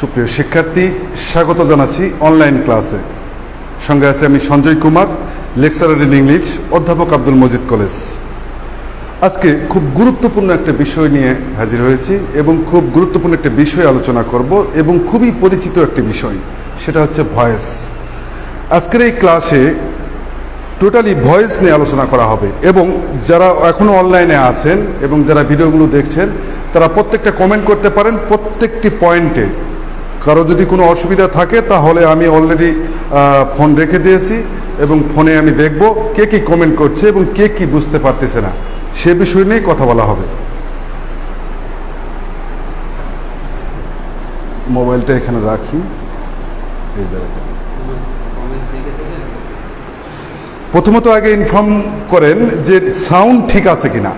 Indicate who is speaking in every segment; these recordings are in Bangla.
Speaker 1: সুপ্রিয় শিক্ষার্থী, স্বাগত জানাচ্ছি অনলাইন ক্লাসে। সঙ্গে আছে আমি Sanjay Kumar, lecturer in English, অধ্যাপক আব্দুল মজিদ কলেজ। আজকে খুব গুরুত্বপূর্ণ একটা বিষয় নিয়ে হাজির হয়েছি এবং খুব গুরুত্বপূর্ণ একটা বিষয় আলোচনা করব এবং খুবই পরিচিত একটি বিষয়, সেটা হচ্ছে ভয়েস। আজকের এই ক্লাসে টোটালি ভয়েস নিয়ে আলোচনা করা হবে এবং যারা এখনও অনলাইনে আছেন এবং যারা ভিডিওগুলো দেখছেন তারা প্রত্যেকটা কমেন্ট করতে পারেন প্রত্যেকটি পয়েন্টে। কারো যদি কোনো অসুবিধা থাকে তাহলে আমি অলরেডি ফোন রেখে দিয়েছি এবং ফোনে আমি দেখব কে কী কমেন্ট করছে এবং কে কী বুঝতে পারতেছে না, সে বিষয় নিয়েই কথা বলা হবে। মোবাইলটা এখানে রাখি, এই জায়গাতে। প্রথমত আগে ইনফর্ম করেন যে সাউন্ড ঠিক আছে কিনা।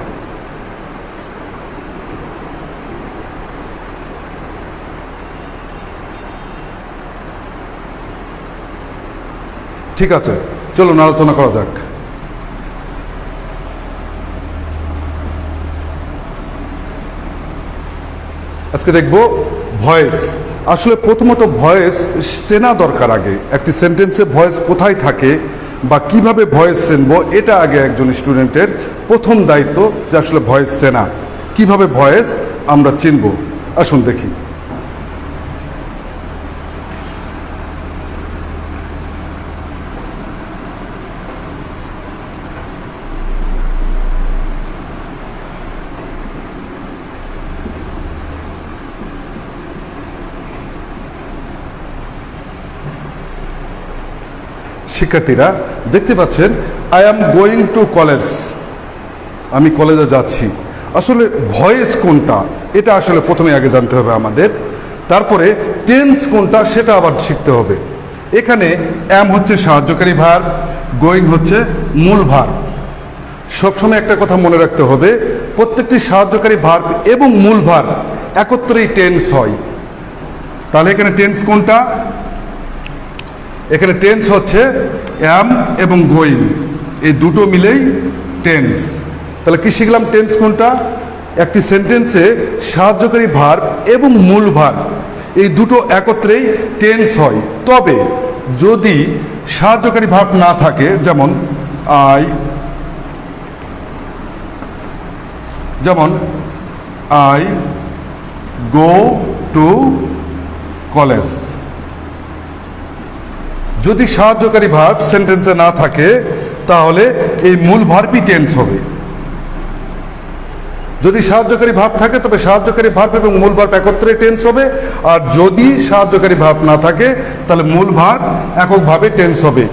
Speaker 1: ঠিক আছে, চলুন আলোচনা করা যাক। আজকে দেখব ভয়েস। আসলে প্রথমত ভয়েস চেনা দরকার। আগে একটি সেন্টেন্সে ভয়েস কোথায় থাকে বা কিভাবে ভয়েস চেনব, এটা আগে একজন স্টুডেন্টের প্রথম দায়িত্ব, যে আসলে ভয়েস চেনা। কিভাবে ভয়েস আমরা চিনব, আসুন দেখি। শিক্ষার্থীরা দেখতে পাচ্ছেন, I am going to college, আমি কলেজে যাচ্ছি। আসলে ভয়েস কোনটা এটা আসলে প্রথমে আগে জানতে হবে আমাদের, তারপরে টেন্স কোনটা সেটা আবার শিখতে হবে। এখানে অ্যাম হচ্ছে সাহায্যকারী ভার্ব, গোয়িং হচ্ছে মূল ভার্ব। সবসময় একটা কথা মনে রাখতে হবে, প্রত্যেকটি সাহায্যকারী ভার্ব এবং মূল ভার্ব একত্রেই টেন্স হয়। তাহলে এখানে টেন্স কোনটা? এখানে টেন্স হচ্ছে অ্যাম এবং গোয়িং, এই দুটো মিলেই টেন্স। তাহলে কি শিখলাম? টেন্স কোনটা? একটি সেন্টেন্সে সাহায্যকারী ভার্ব এবং মূল ভার্ব এই দুটো একত্রেই টেন্স হয়। তবে যদি সাহায্যকারী ভার্ব না থাকে, যেমন আই গো টু কলেজ, যদি সাহায্যকারী ভার্ব সেন্টেন্সে না থাকে তাহলে এই মূল ভার্বই টেন্স হবে। যদি সাহায্যকারী ভার্ব থাকে তবে সাহায্যকারী ভার্ব এবং মূল ভার্ব একত্রে টেন্স হবে, আর যদি সাহায্যকারী ভার্ব না থাকে তাহলে মূল ভার্ব এককভাবে টেন্স হবে।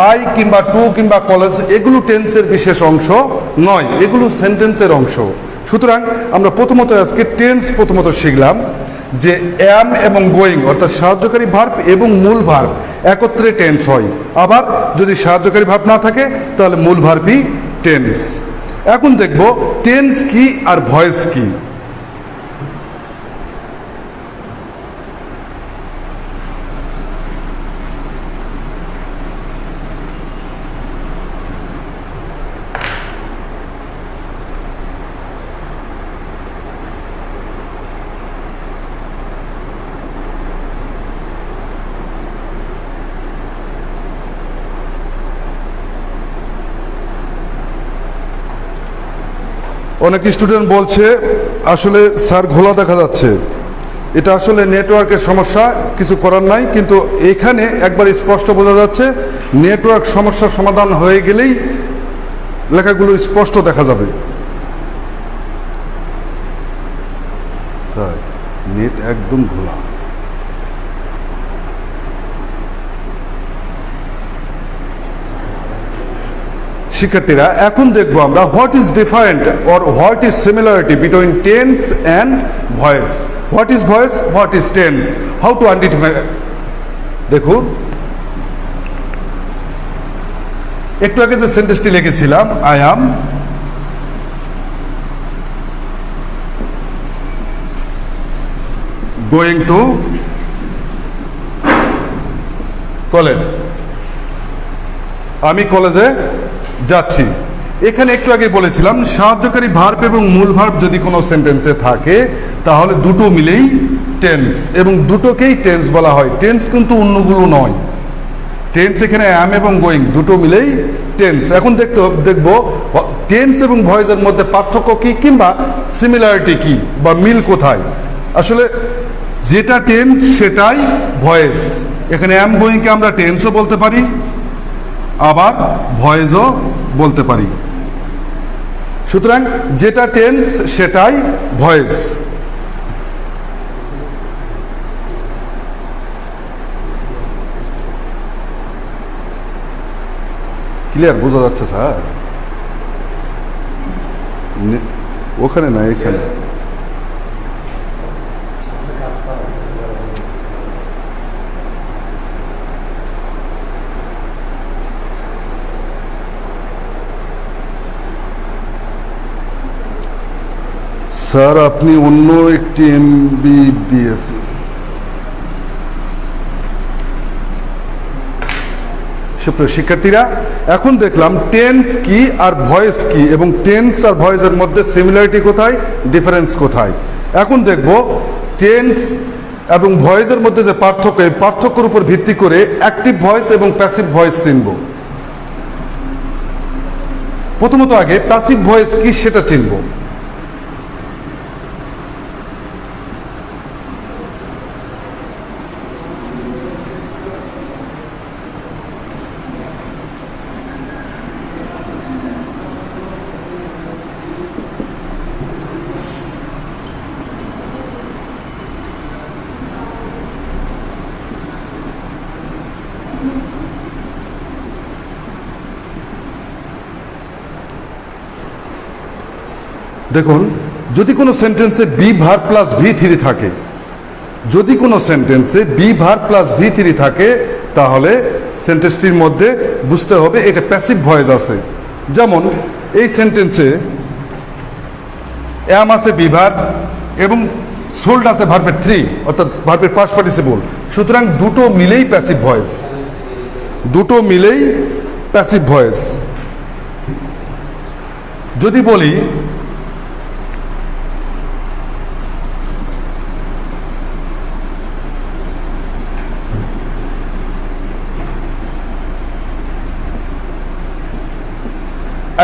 Speaker 1: আই কিংবা টু কিংবা কলেজ এগুলো টেন্সের বিশেষ অংশ নয়, এগুলো সেন্টেন্সের অংশ। সুতরাং আমরা প্রথমত আজকে টেন্স প্রথমত শিখলাম যে অ্যাম এবং গোয়িং অর্থাৎ সাহায্যকারী ভার্ব এবং মূল ভার্ব একত্রে টেন্স হয়। আবার যদি সাহায্যকারী ভার্ব না থাকে তাহলে মূল ভার্বই টেন্স। এখন দেখব টেন্স কি আর ভয়েস কি। অনেক স্টুডেন্ট বলছে আসলে স্যার ঘোলা দেখা যাচ্ছে, এটা আসলে নেটওয়ার্কের সমস্যা, কিছু করার নাই। কিন্তু এখানে একবার স্পষ্ট বোঝা যাচ্ছে, নেটওয়ার্ক সমস্যার সমাধান হয়ে গেলেই লেখাগুলো স্পষ্ট দেখা যাবে। স্যার নেট একদম ঘোলা। শিক্ষার্থীরা এখন দেখবো আমরা what is different or what is similarity between tense and voice. What is voice, what is tense, how to identify. দেখুন, একটু আগে যে সেন্টেন্সটি লিখেছিলাম, I am going to college, আমি কলেজে যাচ্ছি। এখানে একটু আগে বলেছিলাম সাহায্যকারী ভার্ব এবং মূল ভার্ব যদি কোনো সেন্টেন্সে থাকে তাহলে দুটো মিলেই টেন্স, এবং দুটোকেই টেন্স বলা হয়। টেন্স কিন্তু অন্যগুলো নয়। টেন্স এখানে অ্যাম এবং গোয়িং দুটো মিলেই টেন্স। এখন দেখব টেন্স এবং ভয়েসের মধ্যে পার্থক্য কি, কিংবা সিমিলারিটি কি বা মিল কোথায়। আসলে যেটা টেন্স সেটাই ভয়েস। এখানে অ্যাম গোয়িংকে আমরা টেন্সও বলতে পারি, আবার ভয়েসও বলতে পারি। সুতরাং যেটা টেন্স সেটাই ভয়েস। ক্লিয়ার, বোঝা যাচ্ছে স্যার? ওখানে না, এখানে। স্যার আপনি অন্য একটি এমবি দিয়েছেন। সুপ্রিয় শিক্ষার্থীরা, এখন দেখলাম টেন্স কি আর ভয়েস কি, এবং টেন্স আর ভয়েসের মধ্যে সিমিলারিটি কোথায়, ডিফারেন্স কোথায়। এখন দেখব টেন্স এবং ভয়েসের মধ্যে যে পার্থক্য, এই পার্থক্যের উপর ভিত্তি করে অ্যাক্টিভ ভয়েস এবং প্যাসিভ ভয়েস চিনব। প্রথমত আগে প্যাসিভ ভয়েস কি সেটা চিনব। দেখুন, যদি কোনো সেন্টেন্সে বি ভার্ব প্লাস ভি3 থাকে, যদি কোনো সেন্টেন্সে বি ভার্ব প্লাস ভি3 থাকে, তাহলে সেন্টেন্সটির মধ্যে বুঝতে হবে এটা প্যাসিভ ভয়েস আছে। যেমন এই সেন্টেন্সে অ্যাম আছে বি ভার্ব এবং সোল্ড আছে ভার্বের 3, অর্থাৎ ভার্বের পাস্ট পার্টিসিপল। সুতরাং দুটো মিলেই প্যাসিভ ভয়েস, দুটো মিলেই প্যাসিভ ভয়েস। যদি বলি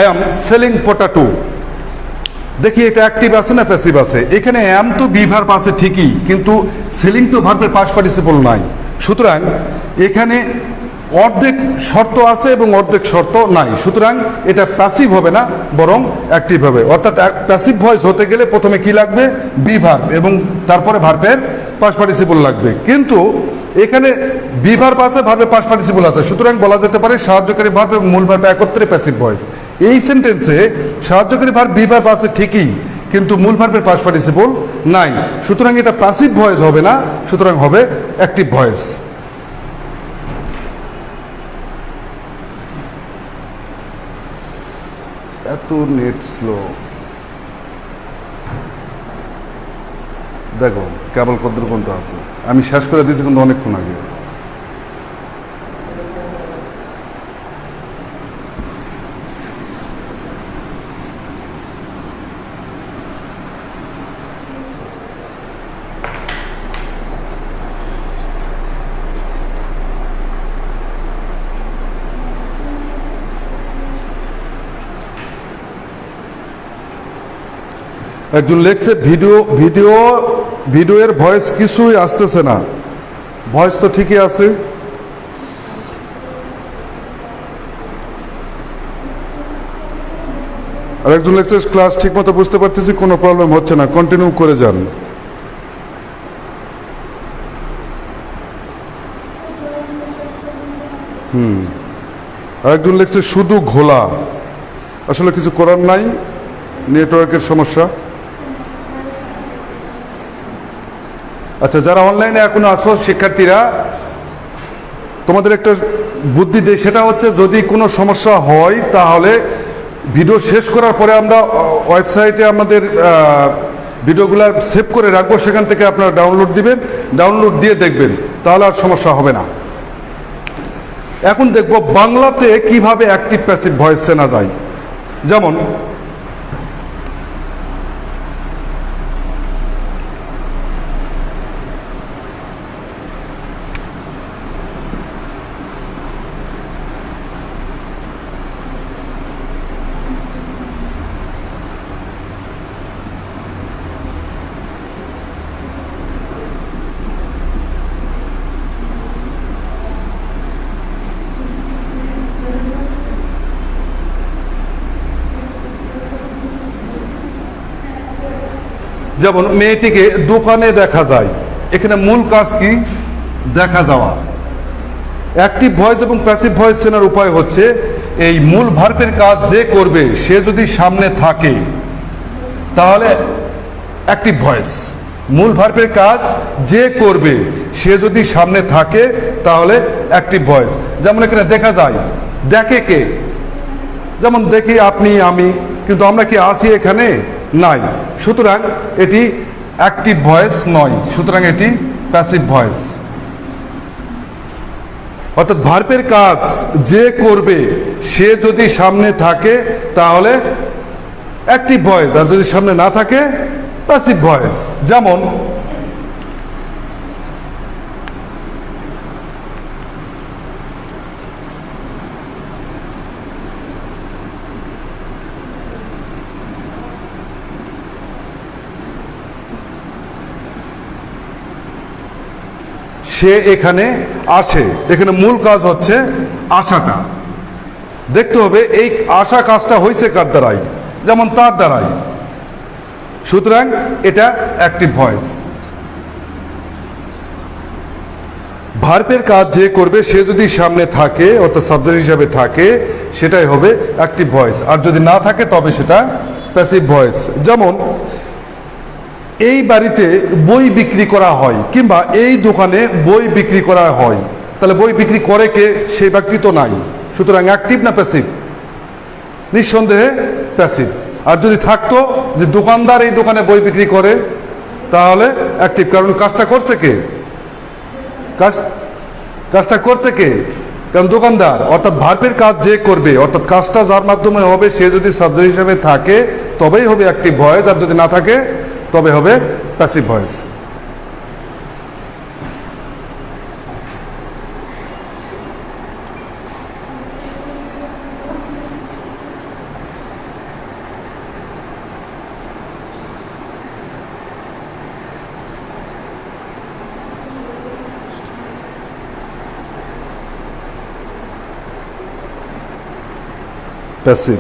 Speaker 1: I am selling potato, দেখি এটা অ্যাক্টিভ আছে না প্যাসিভ আছে। এখানে অ্যাম তো বি ভার্ব আছে ঠিকই, কিন্তু সেলিং তো ভার্বের পাস্ট পার্টিসিপল নাই। সুতরাং এখানে অর্ধেক শর্ত আছে এবং অর্ধেক শর্ত নাই। সুতরাং এটা প্যাসিভ হবে না, বরং অ্যাক্টিভ হবে। অর্থাৎ প্যাসিভ ভয়েস হতে গেলে প্রথমে কি লাগবে, বি ভার্ব, এবং তারপরে ভার্বের পাস্ট পার্টিসিপল লাগবে। কিন্তু এখানে বি ভার্ব আছে, ভার্বের পাস্ট পার্টিসিপল আছে। সুতরাং বলা যেতে পারে সাহায্যকারী ভার্ব এবং মূল ভার্ব একত্রে প্যাসিভ ভয়েস। এই সেন্টেন্সে সাহায্যকারী ভার্ব বি ভার্ব আছে ঠিকই, কিন্তু মূল ভার্বের পাস্ট পার্টিসিপল নাই। সুতরাং এটা প্যাসিভ ভয়েস হবে না, সুতরাং হবে অ্যাক্টিভ ভয়েস। এত নেট স্লো, দেখো কেবল কদ্দুর পর্যন্ত আছে। আমি শেষ করে দিয়েছি কিন্তু অনেকক্ষণ আগে। একজন লেখছে ভিডিওর ভয়েস কিছুই আসতেছে না। ভয়েস তো ঠিকই আছে। আর একজন লেখছে ক্লাস ঠিক মতো বুঝতে পারতেছি, কোনো প্রবলেম হচ্ছে না, কন্টিনিউ করে যান। আর একজন লেখছে শুধু ঘোলা। আসলে কিছু করার নাই, নেটওয়ার্কের সমস্যা। আচ্ছা, যারা অনলাইনে এখনো আছো শিক্ষার্থীরা, তোমাদের একটা বুদ্ধি দেই, সেটা হচ্ছে যদি কোনো সমস্যা হয় তাহলে ভিডিও শেষ করার পরে আমরা ওয়েবসাইটে আমাদের ভিডিওগুলো সেভ করে রাখবো, সেখান থেকে আপনারা ডাউনলোড দিবেন, ডাউনলোড দিয়ে দেখবেন, তাহলে আর সমস্যা হবে না। এখন দেখব বাংলাতে কিভাবে অ্যাক্টিভ প্যাসিভ ভয়েস চেনা যায়। যেমন যেমন মেয়েটিকে দোকানে দেখা যায়, এখানে মূল কাজ কি? দেখা যাওয়া। অ্যাক্টিভ ভয়েস এবং প্যাসিভ ভয়েস চেনার উপায় হচ্ছে এই মূল ভার্বের কাজ যে করবে সে যদি সামনে থাকে তাহলে অ্যাক্টিভ ভয়েস। মূল ভার্বের কাজ যে করবে সে যদি সামনে থাকে তাহলে অ্যাক্টিভ ভয়েস। যেমন এখানে দেখা যায়, দেখে কে? যেমন দেখি আপনি, আমি, কিন্তু আমরা কি আছি এখানে? নাই। সুতরাং এটি অ্যাক্টিভ ভয়েস নয়, সুতরাং এটি প্যাসিভ ভয়েস। অর্থাৎ ভার্বের কাজ যে করবে সে যদি সামনে থাকে তাহলে অ্যাক্টিভ ভয়েস, আর যদি সামনে না থাকে প্যাসিভ ভয়েস। যেমন সে এখানে আসে, এখানে মূল কাজ হচ্ছে আসাটা। দেখতে হবে এই আসা কাজটা হয়েছে কার দ্বারাই, যেমন তার দ্বারাই। সুতরাং এটা অ্যাক্টিভ ভয়েস। ভার্বের কাজ যে করবে সে যদি সামনে থাকে অর্থাৎ সাবজেক্ট হিসাবে থাকে সেটাই হবে অ্যাক্টিভ ভয়েস, আর যদি না থাকে তবে সেটা প্যাসিভ ভয়েস। যেমন এই বাড়িতে বই বিক্রি করা হয়, কিংবা এই দোকানে বই বিক্রি করা হয়, তাহলে বই বিক্রি করে কে? সেই ব্যক্তি তো নাই, সুতরাং অ্যাক্টিভ না প্যাসিভ? নিঃসন্দেহে প্যাসিভ। আর যদি থাকতো যে দোকানদার এই দোকানে বই বিক্রি করে তাহলে অ্যাক্টিভ, কারণ কাজটা করছে কে? কাজটা করছে কে? কারণ দোকানদার। অর্থাৎ ভার্বের কাজ যে করবে অর্থাৎ কাজটা যার মাধ্যমে হবে সে যদি সাবজেক্ট হিসেবে থাকে তবেই হবে অ্যাক্টিভ ভয়েস, আর যদি না থাকে তবে হবে প্যাসিভ ভয়েস। প্যাসিভ।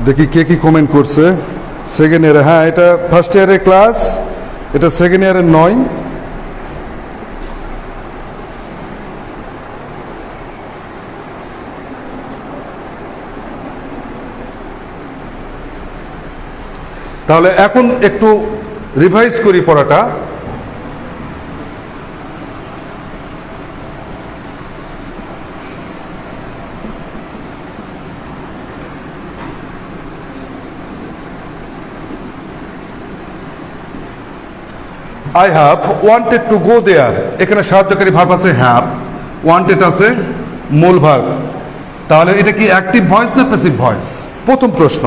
Speaker 1: দেখি কে কি কমেন্ট করছে। সেকেন্ড ইয়ারে, হ্যাঁ এটা ফার্স্ট ইয়ারের ক্লাস, এটা সেকেন্ড ইয়ারের নয়। তাহলে এখন একটু রিভাইজ করি পড়াটা। I have wanted to go there, এখানে সাহায্যকারী ভার্ব আছে হ্যাভ, ওয়ান্টেড আছে মূল ভার্ব। তাহলে এটা কি অ্যাক্টিভ ভয়েস না প্যাসিভ ভয়েস? প্রথম প্রশ্ন।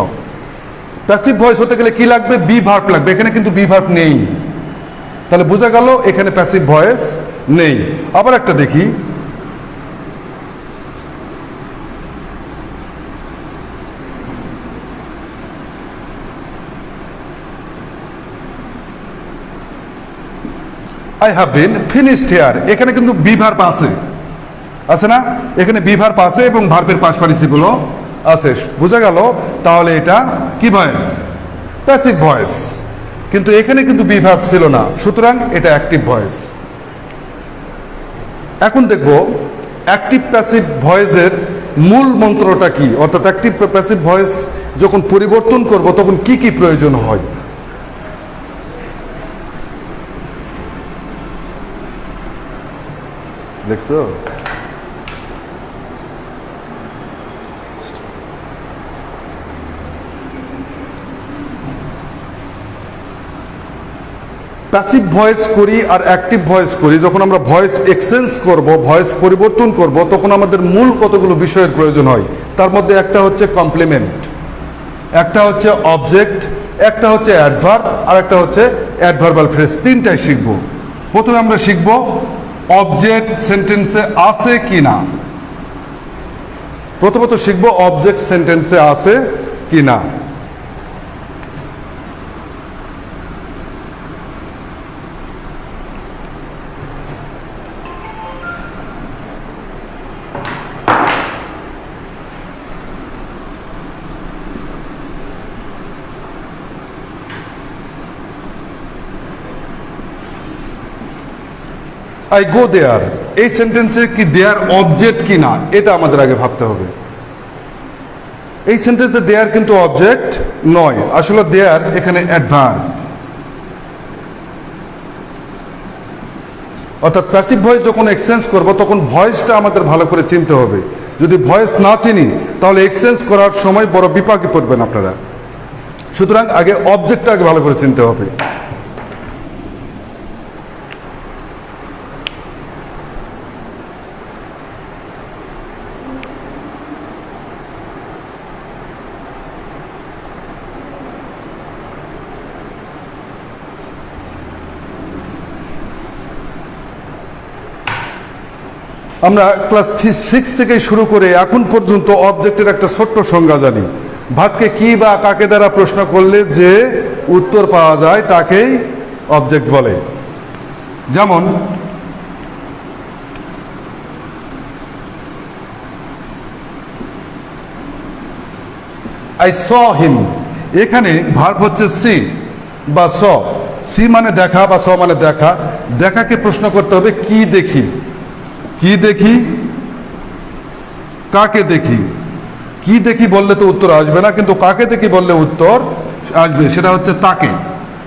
Speaker 1: প্যাসিভ ভয়েস হতে গেলে কি লাগবে? বি ভার্ব লাগবে। এখানে কিন্তু বি ভার্ব নেই, তাহলে বোঝা গেল এখানে প্যাসিভ ভয়েস নেই। আবার একটা দেখি, I have been finished here, এখানে কিন্তু বি ভার্ব আছে, আছে না? এখানে বি ভার্ব আছে এবং ভার্বের পাস্ট পার্টিসিপল আছে, বোঝা গেল। তাহলে এটা কি ভয়েস? Passive voice. কিন্তু এখানে কিন্তু বি ভার্ব ছিল না, সুতরাং এটা অ্যাক্টিভ ভয়েস। এখন দেখব অ্যাক্টিভ প্যাসিভ ভয়েসের মূল মন্ত্রটা কি, অর্থাৎ অ্যাক্টিভ প্যাসিভ ভয়েস যখন পরিবর্তন করব তখন কি কি প্রয়োজন হয়। দেখছো? প্যাসিভ ভয়েস করি আর অ্যাক্টিভ ভয়েস করি, যখন আমরা ভয়েস এক্সচেঞ্জ করব, ভয়েস পরিবর্তন করব, তখন আমাদের মূল কতগুলো বিষয়ের প্রয়োজন হয়। তার মধ্যে একটা হচ্ছে কমপ্লিমেন্ট, একটা হচ্ছে অবজেক্ট, একটা হচ্ছে অ্যাডভার্ব, আর একটা হচ্ছে অ্যাডভার্বাল ফ্রেজ। তিনটাই শিখব। প্রথমে আমরা শিখব অবজেক্ট সেন্টেন্সে আছে কি না। প্রথমত শিখব অবজেক্ট সেন্টেন্সে আছে কি না। আই গো দেয়ার, এই সেন্টেন্সে কি দেয়ার অবজেক্ট কি না এটা আমাদের আগে ভাবতে হবে। এই সেন্টেন্সে দেয়ার কিন্তু অবজেক্ট নয়, আসলে দেয়ার এখানে অ্যাডভার্ব। অর্থাৎ প্যাসিভ ভয়েস যখন এক্সচেঞ্জ করব তখন ভয়েসটা আমাদের ভালো করে চিনতে হবে। যদি ভয়েস না চিনি তাহলে এক্সচেঞ্জ করার সময় বড় বিপাকে পড়বেন আপনারা। সুতরাং আগে অবজেক্টটা আগে ভালো করে চিনতে হবে। আমরা ক্লাস 6 থেকে শুরু করে এখন পর্যন্ত অবজেক্টের একটা ছোট্ট সংজ্ঞা জানি। ভাবকে কি বা কাকে দ্বারা প্রশ্ন করলে যে উত্তর পাওয়া যায় তাকেই অবজেক্ট বলে। যেমন আই স হিম, এখানে ভার্ব হচ্ছে সি বা স। সি মানে দেখা বা স মানে দেখা। দেখাকে প্রশ্ন করতে হবে কি দেখি, কি দেখি, কাকে দেখি। কি দেখি বললে তো উত্তর আসবে না, কিন্তু কাকে দেখি বললে উত্তর আসবে, সেটা হচ্ছে তাকে।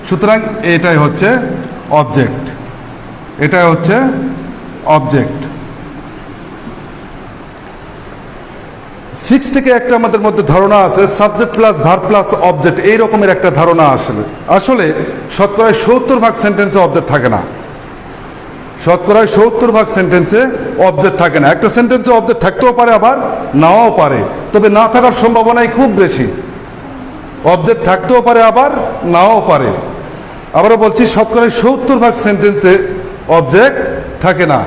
Speaker 1: সুতরাং এটাই হচ্ছে অবজেক্ট, এটাই হচ্ছে অবজেক্ট। 6 থেকে একটা আমাদের মধ্যে ধারণা আছে subject plus verb plus object, এই রকমের একটা ধারণা আসলে শতকরা 70% সেন্টেন্সে অবজেক্ট থাকে না। শতকরা 70% সেন্টেন্সে অবজেক্ট থাকে না। একটা সেন্টেন্সে অবজেক্ট থাকতেও পারে আবার নাও পারে, তবে না থাকার সম্ভাবনাই খুব বেশি। অবজেক্ট থাকতেও পারে আবার নাও পারে। আবারও বলছি শতকরা 70% সেন্টেন্সে অবজেক্ট থাকে না।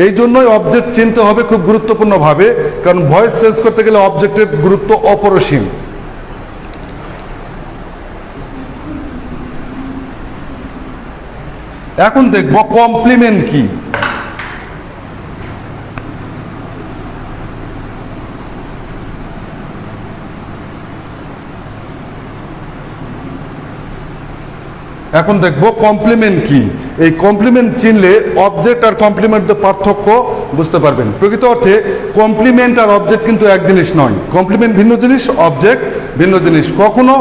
Speaker 1: এই জন্যই অবজেক্ট চিনতে হবে খুব গুরুত্বপূর্ণভাবে, কারণ ভয়েস চেঞ্জ করতে গেলে অবজেক্টের গুরুত্ব অপরিসীম। এখন দেখব কমপ্লিমেন্ট কি। এখন দেখব কমপ্লিমেন্ট কি। এই কমপ্লিমেন্ট চিনলে অবজেক্ট আর কমপ্লিমেন্টের পার্থক্য বুঝতে পারবেন। প্রকৃত অর্থে কমপ্লিমেন্ট আর অবজেক্ট কিন্তু এক জিনিস নয়। কমপ্লিমেন্ট ভিন্ন জিনিস, অবজেক্ট ভিন্ন জিনিস। কখনো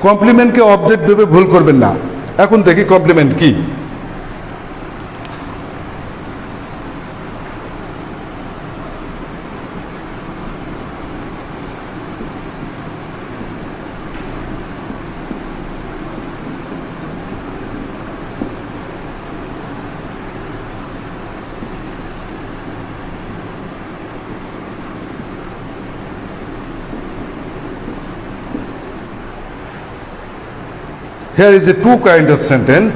Speaker 1: কমপ্লিমেন্টকে অবজেক্ট ভেবে ভুল করবেন না। এখন দেখি কমপ্লিমেন্ট কি। Here is a two kind of sentence.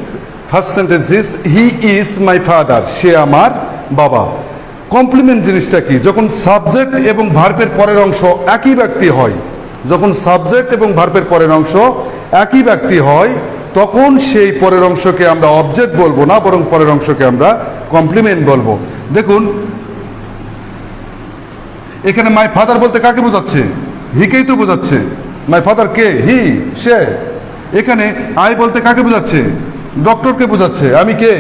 Speaker 1: First sentence is he is my father, সে আমার বাবা। কমপ্লিমেন্ট জিনিসটা কি? যখন সাবজেক্ট এবং ভার্বের পরের অংশ একই ব্যক্তি হয়, যখন সাবজেক্ট এবং ভার্বের পরের অংশ একই ব্যক্তি হয় তখন সেই পরের অংশকে আমরা অবজেক্ট বলবো না, বরং পরের অংশকে আমরা কমপ্লিমেন্ট বলবো। দেখুন এখানে মাই ফাদার বলতে কাকে বোঝাচ্ছে? হিকেই তো বোঝাচ্ছে। মাই ফাদার কে? হি, সে। এখানে আই বলতে কাকে বোঝাচ্ছে? ডক্টরকে বোঝাচ্ছে। আমি কে?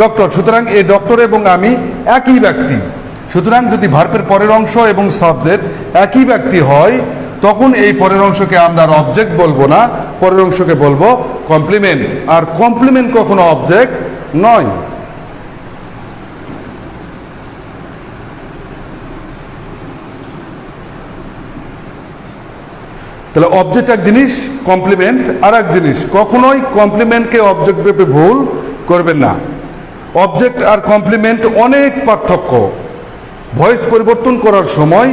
Speaker 1: ডক্টর। সুতরাং এই ডক্টর এবং আমি একই ব্যক্তি। সুতরাং যদি ভার্বের পরের অংশ এবং সাবজেক্ট একই ব্যক্তি হয় তখন এই পরের অংশকে আমরা আর অবজেক্ট বলবো না, পরের অংশকে বলবো কমপ্লিমেন্ট। আর কমপ্লিমেন্ট কখনো অবজেক্ট নয়। তাহলে অবজেক্ট এক জিনিস, কমপ্লিমেন্ট আর এক জিনিস। কখনোই কমপ্লিমেন্টকে অবজেক্ট ভেবে ভুল করবেন না। অবজেক্ট আর কমপ্লিমেন্ট অনেক পার্থক্য। ভয়েস পরিবর্তন করার সময়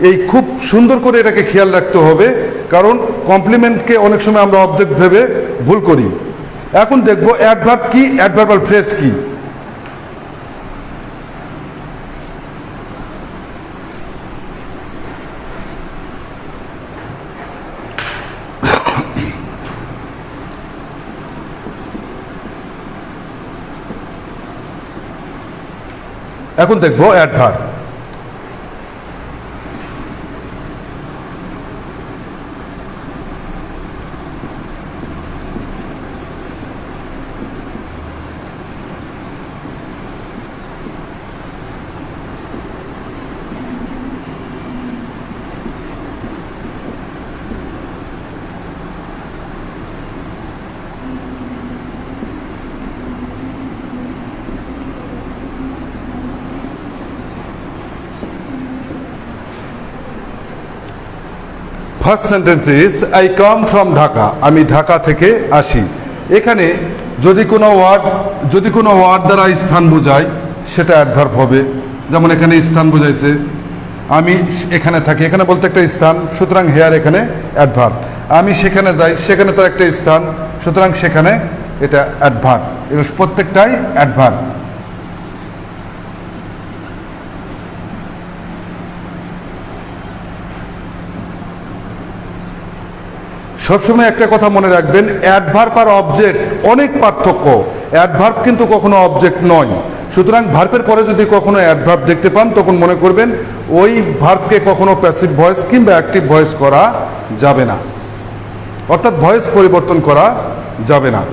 Speaker 1: এই খুব সুন্দর করে এটাকে খেয়াল রাখতে হবে, কারণ কমপ্লিমেন্টকে অনেক সময় আমরা অবজেক্ট ভেবে ভুল করি। এখন দেখব অ্যাডভার্ব কি, অ্যাডভার্বাল ফ্রেজ কি। এখন দেখব adverb. First sentence is I come from Dhaka, আমি ঢাকা থেকে আসি। এখানে যদি কোনো ওয়ার্ড দ্বারা স্থান বোঝায় সেটা অ্যাডভার্ব হবে। যেমন এখানে স্থান বোঝাইছে, আমি এখানে থাকি, এখানে বলতে একটা স্থান, সুতরাং হেয়ার এখানে অ্যাডভার্ব। আমি সেখানে যাই, সেখানে তো একটা স্থান, সুতরাং সেখানে এটা অ্যাডভার্ব। এটা প্রত্যেকটাই অ্যাডভার্ব। সবসময় একটা কথা মনে রাখবেন, অ্যাডভার্ব আর অবজেক্ট অনেক পার্থক্য। অ্যাডভার্ব কিন্তু কখনো অবজেক্ট নয়। সুতরাং ভার্বের পরে যদি কখনো অ্যাডভার্ব দেখতে পান তখন মনে করবেন ওই ভার্বকে কখনো প্যাসিভ ভয়েস কিংবা অ্যাক্টিভ ভয়েস করা যাবে না, অর্থাৎ ভয়েস পরিবর্তন করা যাবে না।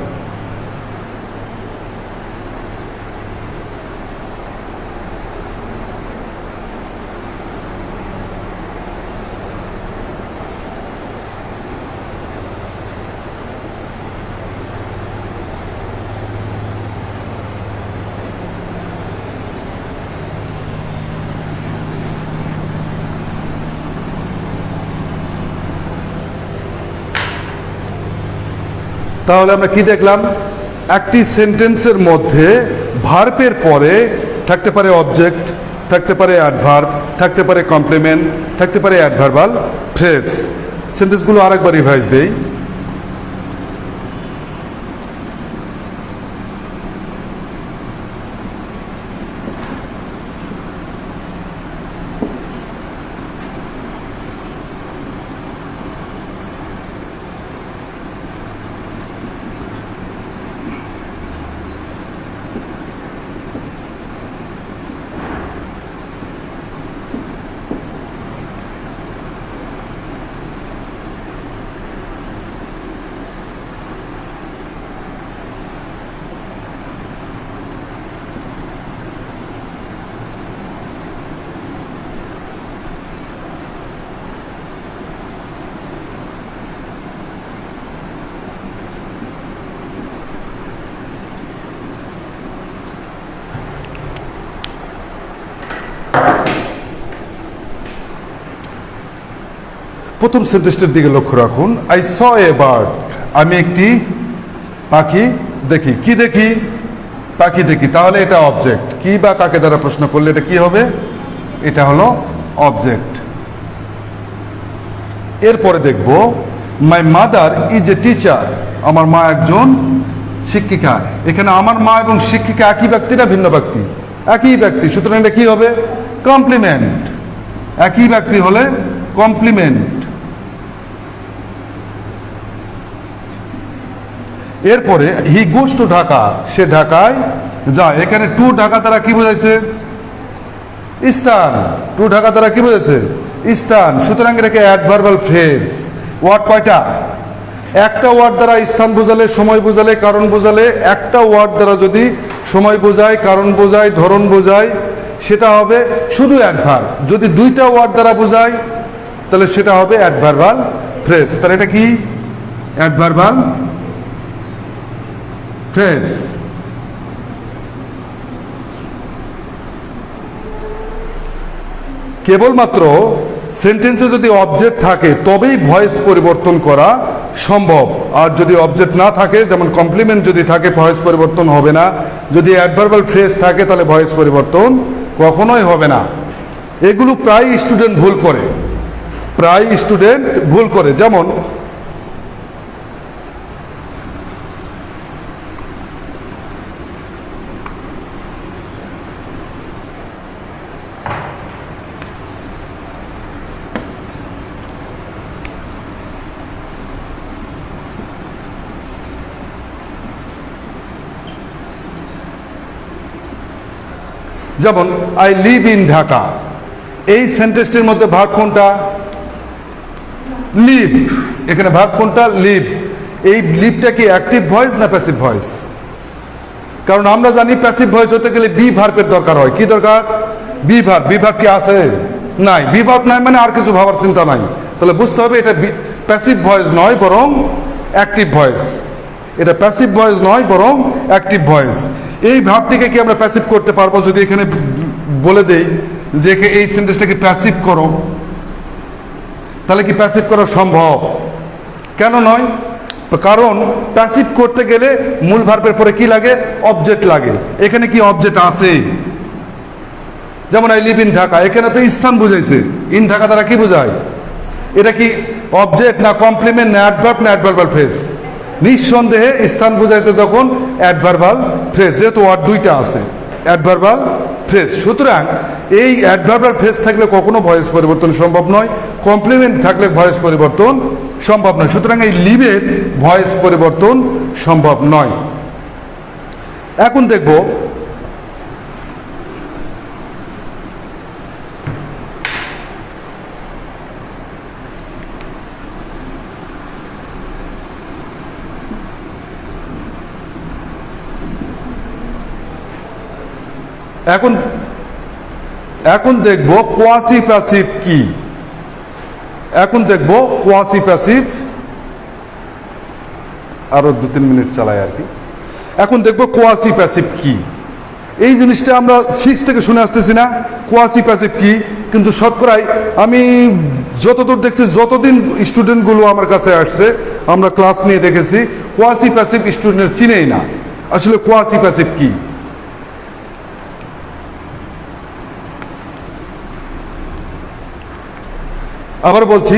Speaker 1: তাহলে আমরা কি দেখলাম? একটি সেন্টেন্সের মধ্যে ভার্বের পরে থাকতে পারে অবজেক্ট, থাকতে পারে অ্যাডভার্ব, থাকতে পারে কমপ্লিমেন্ট, থাকতে পারে অ্যাডভার্বাল ফ্রেজ। সেন্টেন্সগুলো আরেকবার রিভাইজ দেই। প্রথম সেন্টেন্সটার দিকে লক্ষ্য রাখুন। আই স এ বার্ড, আমি একটি পাখি দেখি। কি দেখি? পাখি দেখি। তাহলে এটা অবজেক্ট। কি বা কাকে দ্বারা প্রশ্ন করলে এটা কি হবে? এটা হলো অবজেক্ট। এরপরে দেখব my mother is a teacher, আমার মা একজন শিক্ষিকা। এখানে আমার মা এবং শিক্ষিকা একই ব্যক্তি না ভিন্ন ব্যক্তি? একই ব্যক্তি, সুতরাং এটা কি হবে? কমপ্লিমেন্ট। একই ব্যক্তি হলে কমপ্লিমেন্ট। এরপরে হি গোস টু ঢাকা, সে ঢাকায় যায়। এখানে টু ঢাকা দ্বারা কি বোঝাইছে? স্থান। টু ঢাকা দ্বারা কি বোঝাইছে? স্থান। সুতরাং এটাকে অ্যাডভার্বাল ফ্রেজ। ওয়ার্ড কয়টা? একটা ওয়ার্ড দ্বারা স্থান বোঝালে, সময় বোঝালে, কারণ বোঝালে, একটা ওয়ার্ড দ্বারা যদি সময় বোঝায়, কারণ বোঝায়, ধরন বোঝায়, সেটা হবে শুধু অ্যাডভার্ব। যদি দুইটা ওয়ার্ড দ্বারা বোঝায় তাহলে সেটা হবে অ্যাডভার্বাল ফ্রেজ। তাহলে এটা কি? Adverbial phrase. কেবলমাত্র সেন্টেন্সে যদি অবজেক্ট থাকে তবেই ভয়েস পরিবর্তন করা সম্ভব। আর যদি অবজেক্ট না থাকে, যেমন কমপ্লিমেন্ট যদি থাকে, ভয়েস পরিবর্তন হবে না। যদি অ্যাডভার্বাল ফ্রেজ থাকে তাহলে ভয়েস পরিবর্তন কখনোই হবে না। এগুলো প্রায় স্টুডেন্ট ভুল করে, প্রায় স্টুডেন্ট ভুল করে। যেমন যেমন আই লিভ ইন ঢাকা, এই সেন্টেন্সটির মধ্যে ভার্ব কোনটা? লিভ। এখানে ভার্ব কোনটা? লিভ। এই লিভটা কি অ্যাক্টিভ ভয়েস না প্যাসিভ ভয়েস? কারণ আমরা জানি প্যাসিভ ভয়েস হতে গেলে বি ভার্বের দরকার হয়। কি দরকার? Be verb. বি ভার্ব কি আছে? নাই। বি ভার্ব নাই মানে আর কিছু ভাবার চিন্তা নাই। তাহলে বুঝতে হবে এটা প্যাসিভ ভয়েস নয় বরং অ্যাক্টিভ ভয়েস। এটা প্যাসিভ ভয়েস নয় বরং অ্যাক্টিভ ভয়েস। এই ভার্বটিকে কি আমরা প্যাসিভ করতে পারবো? যদি এখানে বলে দেই যে এই সেন্টেন্সটাকে প্যাসিভ করো, তাহলে কি প্যাসিভ করা সম্ভব? কেন নয়? কারণ প্যাসিভ করতে গেলে মূল ভার্বের পরে কি লাগে? অবজেক্ট লাগে। এখানে কি অবজেক্ট আছে? যেমন আই লিভ ইন ঢাকা, এখানে তো স্থান বুঝাইছে। ইন ঢাকা দ্বারা কি বোঝায়? এটা কি অবজেক্ট না কমপ্লিমেন্ট না অ্যাডভার্ব না অ্যাডভার্বাল ফ্রেজ? নিঃসন্দেহে স্থান বুঝাইছে তখন অ্যাডভার্বাল ফ্রেজ, যেহেতু ওয়ার্ড দুইটা আছে, অ্যাডভার্বাল ফ্রেজ। সুতরাং এই অ্যাডভার্বাল ফ্রেজ থাকলে কখনো ভয়েস পরিবর্তন সম্ভব নয়, কমপ্লিমেন্ট থাকলে ভয়েস পরিবর্তন সম্ভব নয়। সুতরাং এই লিভের ভয়েস পরিবর্তন সম্ভব নয়। এখন দেখব এখন দেখব কোয়াসি প্যাসিভ কি। এখন দেখব কোয়াসি প্যাসিভ, আরো 2-3 মিনিট চালাই আর কি। এখন দেখব কোয়াসি প্যাসিভ কি। এই জিনিসটা আমরা 6 থেকে শুনে আসতেছি না, কোয়াসি প্যাসিভ কি। কিন্তু শতকরাই আমি যতদূর দেখছি, যতদিন স্টুডেন্টগুলো আমার কাছে আসছে, আমরা ক্লাস নিয়ে দেখেছি, কোয়াসি প্যাসিভ স্টুডেন্ট চিনেই না আসলে কোয়াসি প্যাসিভ কি। আবার বলছি,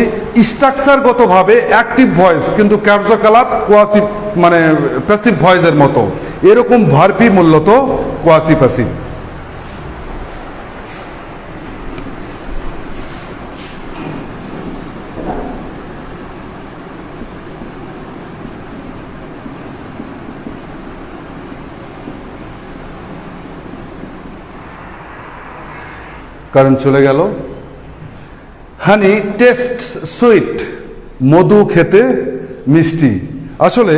Speaker 1: স্ট্রাকচারগতভাবে অ্যাক্টিভ ভয়েস কিন্তু কার্যকলাপ কোয়াসি মানে প্যাসিভ ভয়েসের মতো, এরকম ভার্বই মূলত কোয়াসি প্যাসিভ। কারণ চলে গেল। হানি টেস্ট সুইট, মধু খেতে মিষ্টি। আসলে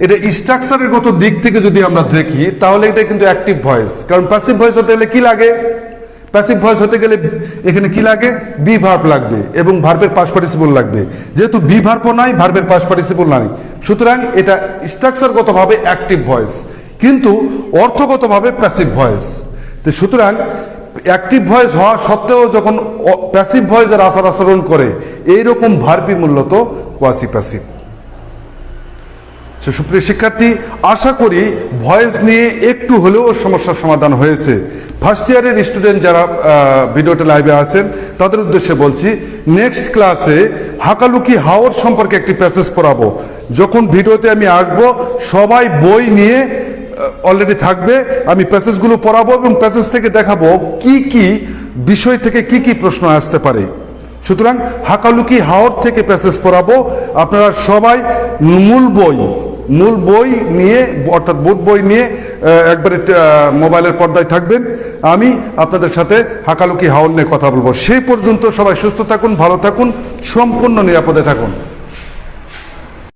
Speaker 1: এটা স্ট্রাকচারের গত দিক থেকে যদি আমরা দেখি তাহলে এটা কিন্তু অ্যাক্টিভ ভয়েস। কারণ প্যাসিভ ভয়েস হতে গেলে কি লাগে? প্যাসিভ ভয়েস হতে গেলে এখানে কি লাগে? বি ভার্ব লাগবে এবং ভার্বের পাস্ট পার্টিসিপল লাগবে। যেহেতু বি ভার্বও নাই, ভার্বের পাস্ট পার্টিসিপল নাই, সুতরাং এটা স্ট্রাকচারগতভাবে অ্যাক্টিভ ভয়েস কিন্তু অর্থগতভাবে প্যাসিভ ভয়েস। তো সুতরাং অ্যাক্টিভ ভয়েস হওয়া সত্ত্বেও যখন প্যাসিভ ভয়েসের আচার আচরণ করে, এইরকম ভার্বই মূলত কোয়াসি প্যাসিভ। সুপ্রিয় শিক্ষার্থী, আশা করি ভয়েস নিয়ে একটু হলেও সমস্যার সমাধান হয়েছে। ফার্স্ট ইয়ারের স্টুডেন্ট যারা ভিডিওটা লাইভে আছেন তাদের উদ্দেশ্যে বলছি, নেক্সট ক্লাসে হাকালুকি হাওর সম্পর্কে একটি প্যাসেজ পড়াবো। যখন ভিডিওতে আমি আসবো সবাই বই নিয়ে অলরেডি থাকবে, আমি প্যাসেজগুলো পড়াবো এবং প্যাসেজ থেকে দেখাবো কি কি বিষয় থেকে কি কি প্রশ্ন আসতে পারে। সুতরাং হাকালুকি হাওর থেকে প্যাসেজ পড়াবো। আপনারা সবাই মূল বই নিয়ে অর্থাৎ বোর্ড বই নিয়ে একবারে মোবাইলের পর্দায় থাকবেন। আমি আপনাদের সাথে হাকালুকি হাওর নিয়ে কথা বলবো। সেই পর্যন্ত সবাই সুস্থ থাকুন, ভালো থাকুন, সম্পূর্ণ নিরাপদে থাকুন।